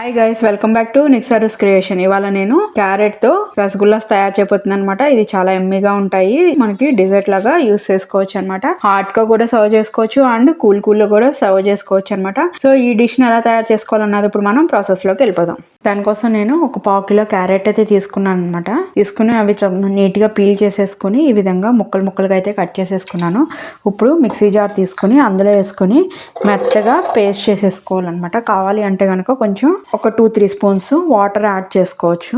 Hi guys, welcome back to నిక్సరూస్ creation. ఇవాళ నేను క్యారెట్ తో రసగుల్లాస్ తయారు చేయబోతున్నాను అనమాట. ఇది చాలా ఎమ్మీగా ఉంటాయి. మనకి డిజర్ట్ లాగా యూస్ చేసుకోవచ్చు అనమాట. హాట్ గా కూడా సర్వ్ చేసుకోవచ్చు అండ్ కూల్ లో కూడా సర్వ్ చేసుకోవచ్చు అనమాట. సో ఈ డిష్ ని ఎలా తయారు చేసుకోవాలన్నది ఇప్పుడు మనం ప్రాసెస్ లోకి వెళ్ళిపోదాం. దానికోసం నేను ఒక 1/4 కిలో క్యారెట్ అయితే తీసుకున్నాను అనమాట. తీసుకుని అవి నీట్ గా పీల్ చేసేసుకుని ఈ విధంగా ముక్కలుగా అయితే కట్ చేసేసుకున్నాను. ఇప్పుడు మిక్సీ జార్ తీసుకుని అందులో వేసుకుని మెత్తగా పేస్ట్ చేసేసుకోవాలన్నమాట. కావాలి అంటే కనుక కొంచెం ఒక 2-3 స్పూన్స్ వాటర్ యాడ్ చేసుకోవచ్చు.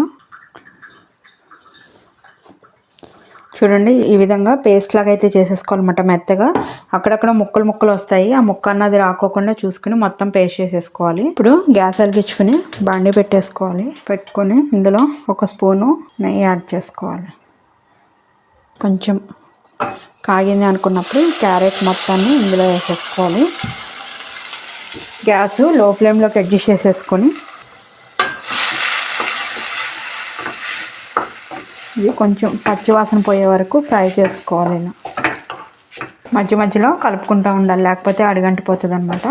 చూడండి, ఈ విధంగా పేస్ట్ లాగా అయితే చేసేసుకోవాలన్నమాట. మెత్తగా అక్కడక్కడ ముక్కలు వస్తాయి. ఆ ముక్క అన్నది రాకోకుండా చూసుకుని మొత్తం పేస్ట్ చేసేసుకోవాలి. ఇప్పుడు గ్యాస్ వెలిగించుకుని బండి పెట్టేసుకోవాలి. పెట్టుకొని ఇందులో ఒక స్పూను నెయ్యి యాడ్ చేసుకోవాలి. కొంచెం కాగింది అనుకున్నప్పుడు క్యారెట్ మొత్తాన్ని ఇందులో వేసేసుకోవాలి. గ్యాస్ లో ఫ్లేమ్లోకి అడ్జస్ట్ చేసేసుకొని ఇది కొంచెం పచ్చివాసన పోయే వరకు ఫ్రై చేసుకోవాలి. ఇలా మధ్యలో కలుపుకుంటూ ఉండాలి, లేకపోతే అడుగంటిపోతుంది అనమాట.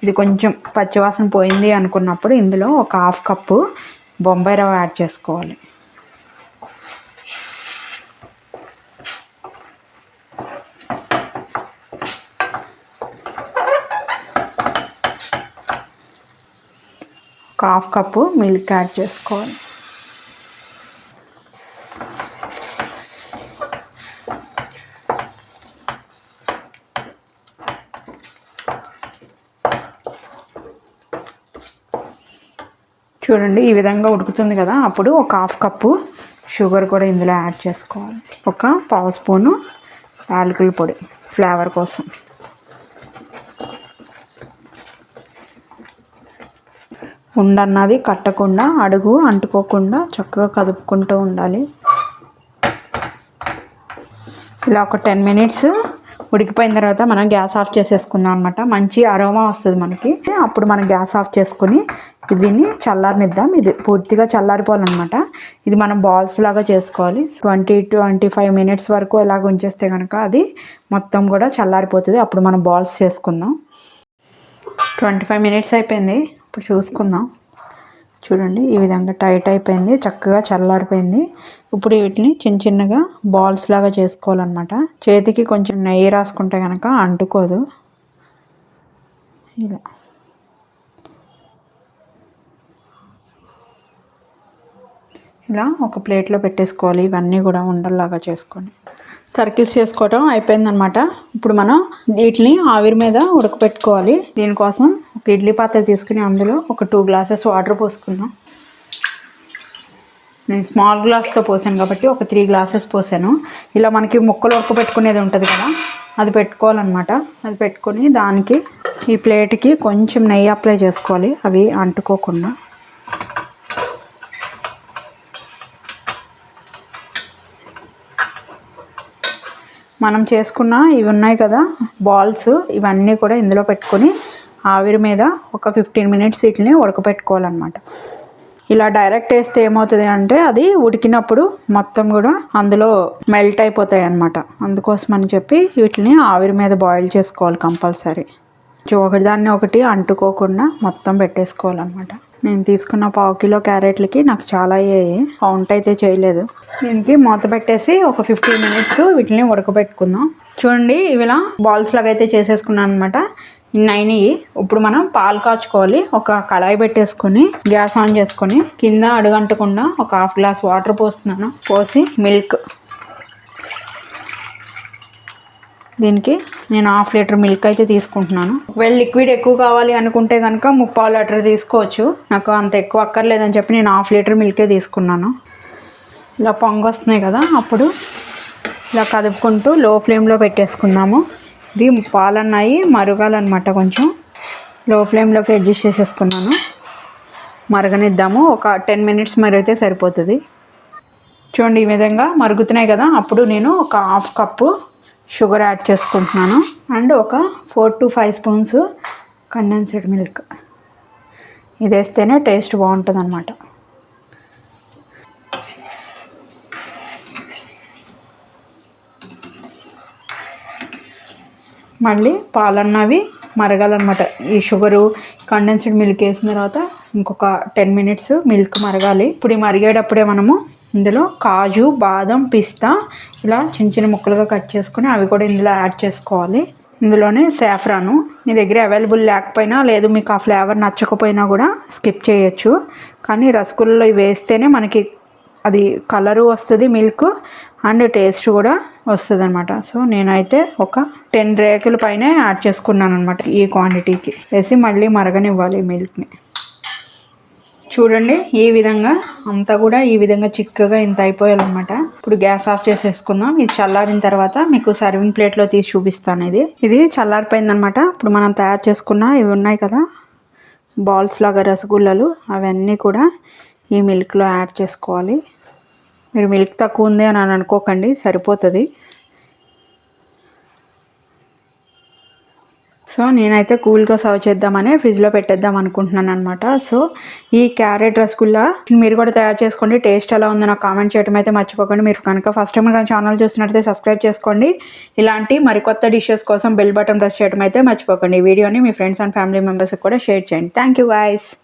ఇది కొంచెం పచ్చివాసన పోయింది అనుకున్నప్పుడు ఇందులో ఒక 1/2 కప్పు బొంబాయి రవ్వ యాడ్ చేసుకోవాలి. ఒక 1/2 కప్పు మిల్క్ యాడ్ చేసుకోవాలి. చూడండి, ఈ విధంగా ఉడుకుతుంది కదా. అప్పుడు ఒక 1/2 కప్పు షుగర్ కూడా ఇందులో యాడ్ చేసుకోవాలి. ఒక 1/2 స్పూను యాలకుల పొడి ఫ్లేవర్ కోసం. ఉండన్నది కట్టకుండా, అడుగు అంటుకోకుండా చక్కగా కదుపుకుంటూ ఉండాలి. ఇలా ఒక 10 మినిట్స్ ఉడికిపోయిన తర్వాత మనం గ్యాస్ ఆఫ్ చేసేసుకుందాం అనమాట. మంచి అరోమా వస్తుంది మనకి. అప్పుడు మనం గ్యాస్ ఆఫ్ చేసుకుని దీన్ని చల్లారనిద్దాం. ఇది పూర్తిగా చల్లారిపోవాలన్నమాట. ఇది మనం బాల్స్ లాగా చేసుకోవాలి. 20-25 మినిట్స్ వరకు ఇలాగ ఉంచేస్తే కనుక అది మొత్తం కూడా చల్లారిపోతుంది. అప్పుడు మనం బాల్స్ చేసుకుందాం. 25 మినిట్స్ అయిపోయింది. ఇప్పుడు చూసుకుందాం. చూడండి, ఈ విధంగా టైట్ అయిపోయింది, చక్కగా చల్లారిపోయింది. ఇప్పుడు వీటిని చిన్నగా బాల్స్ లాగా చేసుకోవాలన్నమాట. చేతికి కొంచెం నెయ్యి రాసుకుంటే కనుక అంటుకోదు. ఇలా ఒక ప్లేట్లో పెట్టేసుకోవాలి. ఇవన్నీ కూడా ఉండల్లాగా చేసుకొని సర్కిల్స్ చేసుకోవటం అయిపోయిందనమాట. ఇప్పుడు మనం వీటిని ఆవిరి మీద ఉడకపెట్టుకోవాలి. దీనికోసం ఒక ఇడ్లీ పాత్ర తీసుకుని అందులో ఒక 2 గ్లాసెస్ వాటర్ పోసుకుందాం. నేను స్మాల్ గ్లాస్తో పోసాను కాబట్టి ఒక 3 గ్లాసెస్ పోసాను. ఇలా మనకి ముక్కలు ఉడకపెట్టుకునేది ఉంటుంది కదా, అది పెట్టుకోవాలన్నమాట. అది పెట్టుకొని దానికి ఈ ప్లేట్కి కొంచెం నెయ్యి అప్లై చేసుకోవాలి, అవి అంటుకోకుండా. మనం చేసుకున్న ఇవి ఉన్నాయి కదా బాల్స్, ఇవన్నీ కూడా ఇందులో పెట్టుకొని ఆవిరి మీద ఒక 15 మినిట్స్ వీటిని ఉడకపెట్టుకోవాలన్నమాట. ఇలా డైరెక్ట్ వేస్తే ఏమవుతుంది అంటే అది ఉడికినప్పుడు మొత్తం కూడా అందులో మెల్ట్ అయిపోతాయి అన్నమాట. అందుకోసం అని చెప్పి వీటిని ఆవిరి మీద బాయిల్ చేసుకోవాలి కంపల్సరీ. ఒకటిదాన్ని ఒకటి అంటుకోకుండా మొత్తం పెట్టేసుకోవాలన్నమాట. నేను తీసుకున్న 1/4 కిలో క్యారెట్లకి నాకు చాలా అయ్యాయి, కౌంట్ అయితే చేయలేదు. దీనికి మూత పెట్టేసి ఒక 15 మినిట్స్ వీటిని ఉడకబెట్టుకుందాం. చూడండి, ఇవిలా బాల్స్ లాగా అయితే చేసేసుకున్నాను అనమాట. ఇన్ని. ఇప్పుడు మనం పాలు కాచుకోవాలి. ఒక కళాయి పెట్టేసుకొని గ్యాస్ ఆన్ చేసుకొని కింద అడుగంటకుండా ఒక 1/2 గ్లాస్ వాటర్ పోస్తున్నాను. పోసి మిల్క్, దీనికి నేను 1/2 లీటర్ మిల్క్ అయితే తీసుకుంటున్నాను. ఒకవేళ లిక్విడ్ ఎక్కువ కావాలి అనుకుంటే కనుక 3/4 లీటర్ తీసుకోవచ్చు. నాకు అంత ఎక్కువ అక్కర్లేదని చెప్పి నేను 1/2 లీటర్ మిల్కే తీసుకున్నాను. ఇలా పొంగు వస్తున్నాయి కదా, అప్పుడు ఇలా కదుపుకుంటూ లో ఫ్లేమ్లో పెట్టేసుకున్నాము. ఇది పాలన్నాయి మరగాలన్నమాట. కొంచెం లో ఫ్లేమ్లోకి అడ్జస్ట్ చేసేసుకున్నాను. మరగనిద్దాము. ఒక 10 మినిట్స్ మరిగితే సరిపోతుంది. చూడండి, ఈ విధంగా మరుగుతున్నాయి కదా, అప్పుడు నేను ఒక 1/2 కప్పు షుగర్ యాడ్ చేసుకుంటున్నాను. అండ్ ఒక 4-5 స్పూన్స్ కండెన్స్డ్ మిల్క్. ఇది వేస్తేనే టేస్ట్ బాగుంటుంది అన్నమాట. మళ్ళీ పాలన్నవి మరగాలన్నమాట. ఈ షుగరు కండెన్స్డ్ మిల్క్ వేసిన తర్వాత ఇంకొక 10 మినిట్స్ మిల్క్ మరగాలి. ఇప్పుడు ఈ మరిగేటప్పుడే మనము ఇందులో కాజు, బాదం, పిస్తా ఇలా చిన్న చిన్న ముక్కలుగా కట్ చేసుకుని అవి కూడా ఇందులో యాడ్ చేసుకోవాలి. ఇందులోనే సాఫ్రాను మీ దగ్గర అవైలబుల్ లేకపోయినా, లేదు మీకు ఆ ఫ్లేవర్ నచ్చకపోయినా కూడా స్కిప్ చేయొచ్చు. కానీ రసగుల్లాలో ఇవి వేస్తేనే మనకి అది కలరు వస్తుంది మిల్క్ అండ్ టేస్ట్ కూడా వస్తుంది అనమాట. సో నేనైతే ఒక 10 రేకుల పైనే యాడ్ చేసుకున్నాను అనమాట. ఈ క్వాంటిటీకి వేసి మళ్ళీ మరగనివ్వాలి మిల్క్ని. చూడండి ఈ విధంగా అంతా కూడా ఈ విధంగా చిక్కగా ఇంత అయిపోయాలన్నమాట. ఇప్పుడు గ్యాస్ ఆఫ్ చేసేసుకుందాం. ఇది చల్లారిన తర్వాత మీకు సర్వింగ్ ప్లేట్లో తీసి చూపిస్తాను. ఇది చల్లారిపోయిందనమాట. ఇప్పుడు మనం తయారు చేసుకున్న ఇవి ఉన్నాయి కదా బాల్స్ లాగా రసగుల్లలు, అవన్నీ కూడా ఈ మిల్క్లో యాడ్ చేసుకోవాలి. మీరు మిల్క్ తక్కువ ఉంది అని అనుకోకండి, సరిపోతుంది. సో నేనైతే కూల్గా సర్వ్ చేద్దామని ఫ్రిడ్జ్లో పెట్టేద్దాం అనుకుంటున్నాను అనమాట. సో ఈ క్యారెట్ రసగుల్లా మీరు కూడా తయారు చేసుకోండి. టేస్ట్ ఎలా ఉందో నాకు కామెంట్ చేయడం అయితే మర్చిపోకండి. మీరు కనుక ఫస్ట్ టైం కానీ ఛానల్ చూస్తున్నట్టయితే సబ్స్క్రైబ్ చేసుకోండి. ఇలాంటి మరికొత్త డిషెస్ కోసం బెల్ బటన్ ప్రెస్ చేయడం అయితే మర్చిపోకండి. ఈ వీడియోని మీ ఫ్రెండ్స్ అండ్ ఫ్యామిలీ మెంబర్స్కి కూడా షేర్ చేయండి. Thank you guys.